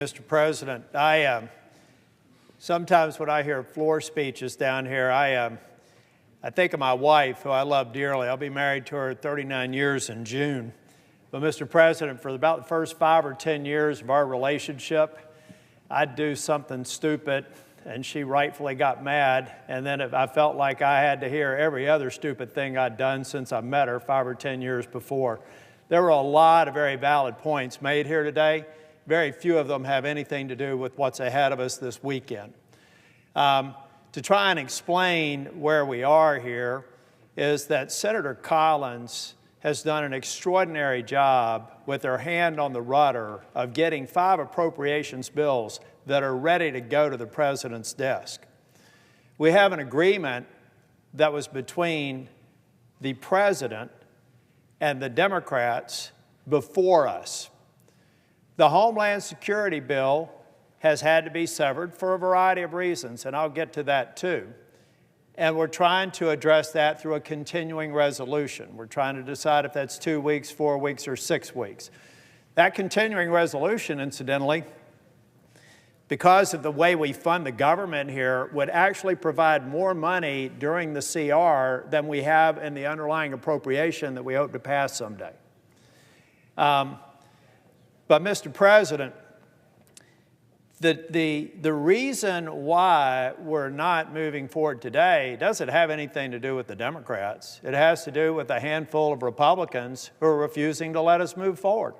Mr. President, sometimes when I hear floor speeches down here, I think of my wife, who I love dearly. I'll be married to her 39 years in June. But Mr. President, for about the first 5 or 10 years of our relationship, I'd do something stupid, and she rightfully got mad. And then I felt like I had to hear every other stupid thing I'd done since I met her 5 or 10 years before. There were a lot of very valid points made here today. Very few of them have anything to do with what's ahead of us this weekend. To try and explain where we are here is that Senator Collins has done an extraordinary job with her hand on the rudder of getting 5 appropriations bills that are ready to go to the President's desk. We have an agreement that was between the President and the Democrats before us. The Homeland Security bill has had to be severed for a variety of reasons, and I'll get to that too. And we're trying to address that through a continuing resolution. We're trying to decide if that's 2 weeks, 4 weeks, or 6 weeks. That continuing resolution, incidentally, because of the way we fund the government here, would actually provide more money during the CR than we have in the underlying appropriation that we hope to pass someday. But, Mr. President, the reason why we're not moving forward today doesn't have anything to do with the Democrats. It has to do with a handful of Republicans who are refusing to let us move forward.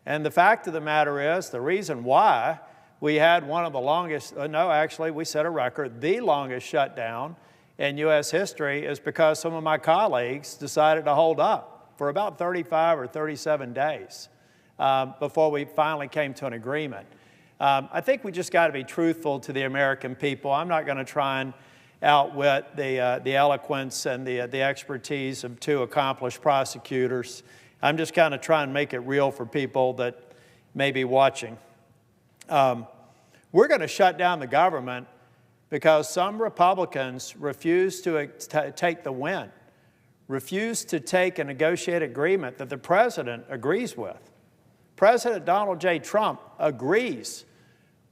And the fact of the matter is, the reason why we had one of the longest, we set a record, the longest shutdown in U.S. history is because some of my colleagues decided to hold up for about 35 or 37 days. Before we finally came to an agreement. I think we just got to be truthful to the American people. I'm not going to try and outwit the eloquence and the expertise of 2 accomplished prosecutors. I'm just kind of trying to make it real for people that may be watching. We're going to shut down the government because some Republicans refuse to take the win, refuse to take a negotiated agreement that the President agrees with. President Donald J. Trump agrees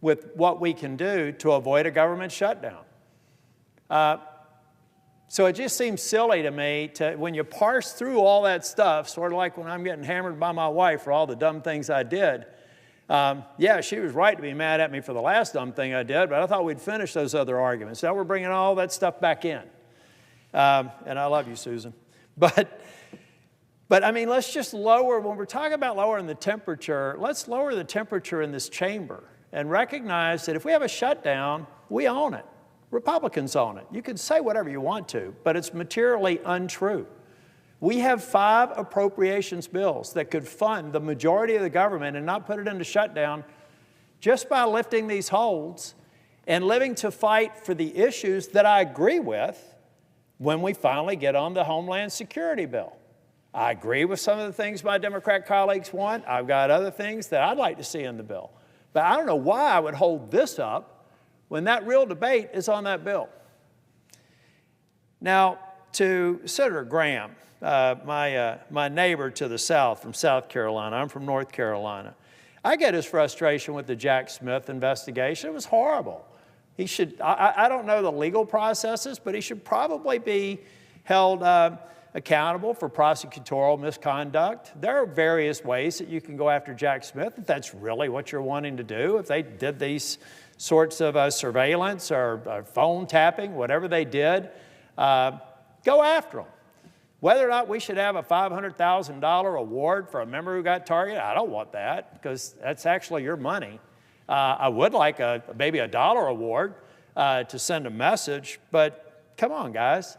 with what we can do to avoid a government shutdown. So it just seems silly to me when you parse through all that stuff, sort of like when I'm getting hammered by my wife for all the dumb things I did. Yeah, she was right to be mad at me for the last dumb thing I did, but I thought we'd finish those other arguments. Now we're bringing all that stuff back in. And I love you, Susan. But I mean, let's just lower, when we're talking about lowering the temperature, let's lower the temperature in this chamber and recognize that if we have a shutdown, we own it. Republicans own it. You can say whatever you want to, but it's materially untrue. We have 5 appropriations bills that could fund the majority of the government and not put it into shutdown just by lifting these holds and living to fight for the issues that I agree with when we finally get on the Homeland Security bill. I agree with some of the things my Democrat colleagues want. I've got other things that I'd like to see in the bill. But I don't know why I would hold this up when that real debate is on that bill. Now, to Senator Graham, my neighbor to the south from South Carolina. I'm from North Carolina. I get his frustration with the Jack Smith investigation. It was horrible. He should, I don't know the legal processes, but he should probably be held accountable for prosecutorial misconduct. There are various ways that you can go after Jack Smith if that's really what you're wanting to do. If they did these sorts of surveillance or phone tapping, whatever they did, go after them. Whether or not we should have a $500,000 award for a member who got targeted, I don't want that because that's actually your money. I would like maybe a dollar award to send a message, but come on, guys.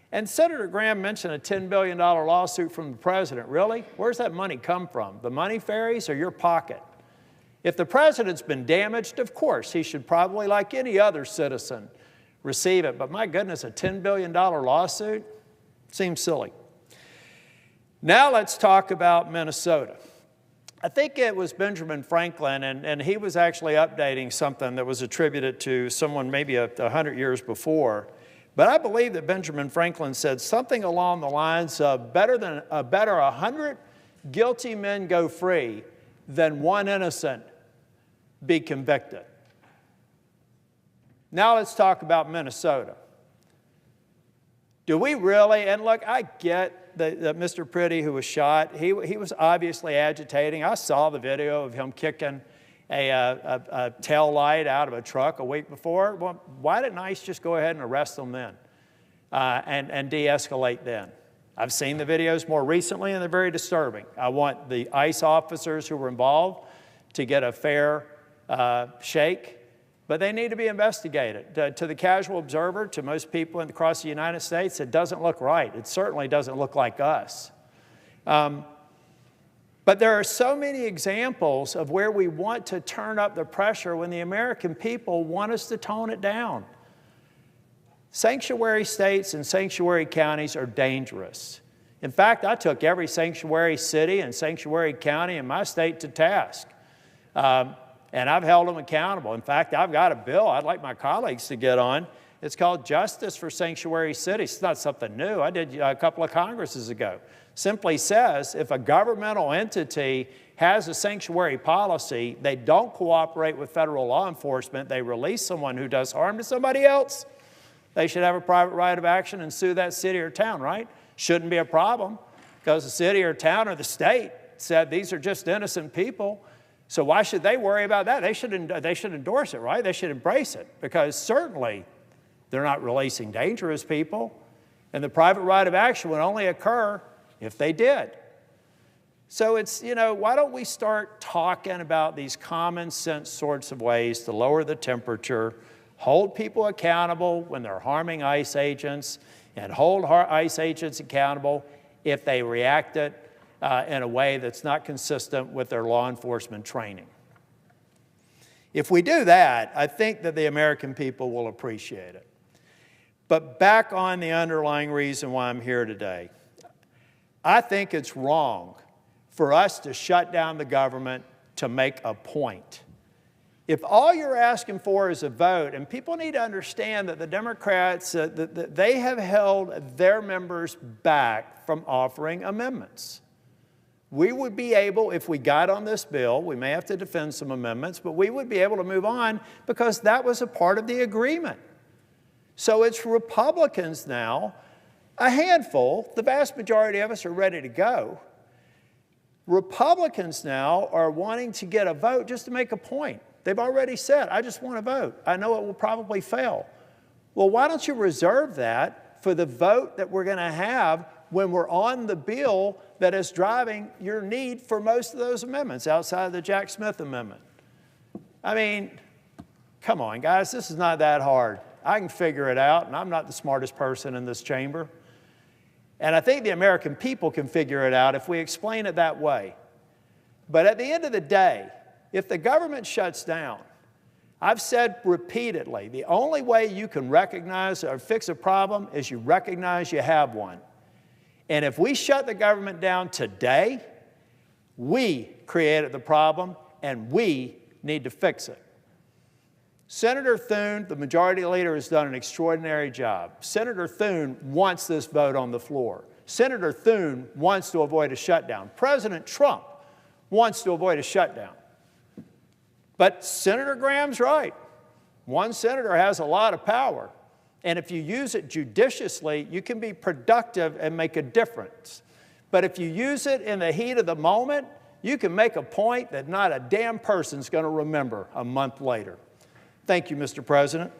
And Senator Graham mentioned a $10 billion lawsuit from the President. Really? Where's that money come from? The money fairies or your pocket? If the President's been damaged, of course, he should probably, like any other citizen, receive it. But my goodness, a $10 billion lawsuit seems silly. Now let's talk about Minnesota. I think it was Benjamin Franklin, and he was actually updating something that was attributed to someone maybe 100 years before. But I believe that Benjamin Franklin said something along the lines of better 100 guilty men go free than one innocent be convicted. Now let's talk about Minnesota. Do we really, and look, I get that Mr. Pretty, who was shot, he was obviously agitating. I saw the video of him kicking a tail light out of a truck a week before. Well, why didn't ICE just go ahead and arrest them then and de-escalate then? I've seen the videos more recently, and they're very disturbing. I want the ICE officers who were involved to get a fair shake, but they need to be investigated. To the casual observer, to most people across the United States, it doesn't look right. It certainly doesn't look like us. But there are so many examples of where we want to turn up the pressure when the American people want us to tone it down. Sanctuary states and sanctuary counties are dangerous. In fact, I took every sanctuary city and sanctuary county in my state to task. And I've held them accountable. In fact, I've got a bill I'd like my colleagues to get on. It's called Justice for Sanctuary Cities. It's not something new. I did a couple of Congresses ago. Simply says if a governmental entity has a sanctuary policy, they don't cooperate with federal law enforcement, they release someone who does harm to somebody else, they should have a private right of action and sue that city or town, right? Shouldn't be a problem because the city or town or the state said these are just innocent people. So why should they worry about that? They should endorse it, right? They should embrace it because certainly they're not releasing dangerous people. And the private right of action would only occur if they did. So it's, why don't we start talking about these common sense sorts of ways to lower the temperature, hold people accountable when they're harming ICE agents, and hold ICE agents accountable if they reacted in a way that's not consistent with their law enforcement training. If we do that, I think that the American people will appreciate it. But back on the underlying reason why I'm here today, I think it's wrong for us to shut down the government to make a point. If all you're asking for is a vote, and people need to understand that the Democrats, they have held their members back from offering amendments. We would be able, if we got on this bill, we may have to defend some amendments, but we would be able to move on because that was a part of the agreement. So it's Republicans now, a handful, the vast majority of us are ready to go. Republicans now are wanting to get a vote just to make a point. They've already said, I just want to vote. I know it will probably fail. Well, why don't you reserve that for the vote that we're going to have when we're on the bill that is driving your need for most of those amendments outside of the Jack Smith amendment? I mean, come on, guys, this is not that hard. I can figure it out, and I'm not the smartest person in this chamber. And I think the American people can figure it out if we explain it that way. But at the end of the day, if the government shuts down, I've said repeatedly, the only way you can recognize or fix a problem is you recognize you have one. And if we shut the government down today, we created the problem and we need to fix it. Senator Thune, the majority leader, has done an extraordinary job. Senator Thune wants this vote on the floor. Senator Thune wants to avoid a shutdown. President Trump wants to avoid a shutdown. But Senator Graham's right. One senator has a lot of power. And if you use it judiciously, you can be productive and make a difference. But if you use it in the heat of the moment, you can make a point that not a damn person's going to remember a month later. Thank you, Mr. President.